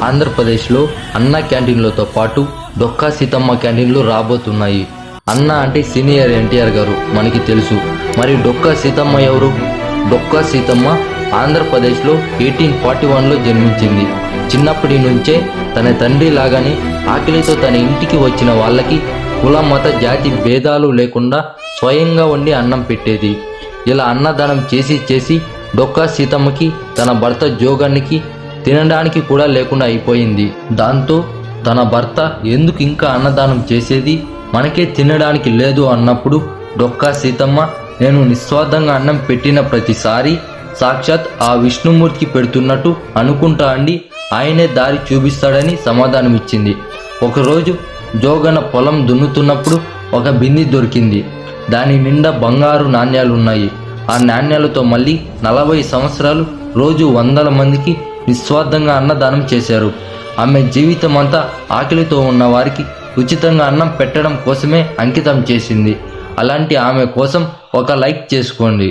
ఆంధ్రప్రదేశ్లో అన్న క్యాంటీన్లతో పాటు డొక్కా సీతమ్మ క్యాంటీన్లు రాబోతున్నాయి. అన్న అంటే సీనియర్ ఎన్టీఆర్ గారు మనకి తెలుసు. మరి డొక్కా సీతమ్మ ఎవరు? డొక్కా సీతమ్మ ఆంధ్రప్రదేశ్లో 1841లో జన్మించింది. చిన్నప్పటి నుంచే తన తండ్రి లాగానే ఆకలితో తన ఇంటికి వచ్చిన వాళ్ళకి కుల మత జాతి భేదాలు లేకుండా స్వయంగా వండి అన్నం పెట్టేది. ఇలా అన్నదానం చేసి చేసి డొక్కా సీతమ్మకి తన భర్త జోగన్నికి తినడానికి కూడా లేకుండా అయిపోయింది. దాంతో తన భర్త ఎందుకు ఇంకా అన్నదానం చేసేది, మనకే తినడానికి లేదు అన్నప్పుడు డొక్కా సీతమ్మ నేను నిస్వార్థంగా అన్నం పెట్టిన ప్రతిసారి సాక్షాత్ ఆ విష్ణుమూర్తికి పెడుతున్నట్టు అనుకుంటా అండి, ఆయనే దారి చూపిస్తాడని సమాధానమిచ్చింది. ఒకరోజు జోగన పొలం దున్నుతున్నప్పుడు ఒక బింది దొరికింది. దాని నిండా బంగారు నాణ్యాలున్నాయి. ఆ నాణ్యాలతో మళ్ళీ 40 సంవత్సరాలు రోజు వందల మందికి నిస్వార్థంగా అన్నదానం చేశారు. ఆమె జీవితం అంతా ఆకలితో ఉన్న వారికి ఉచితంగా అన్నం పెట్టడం కోసమే అంకితం చేసింది. అలాంటి ఆమె కోసం ఒక లైక్ చేసుకోండి.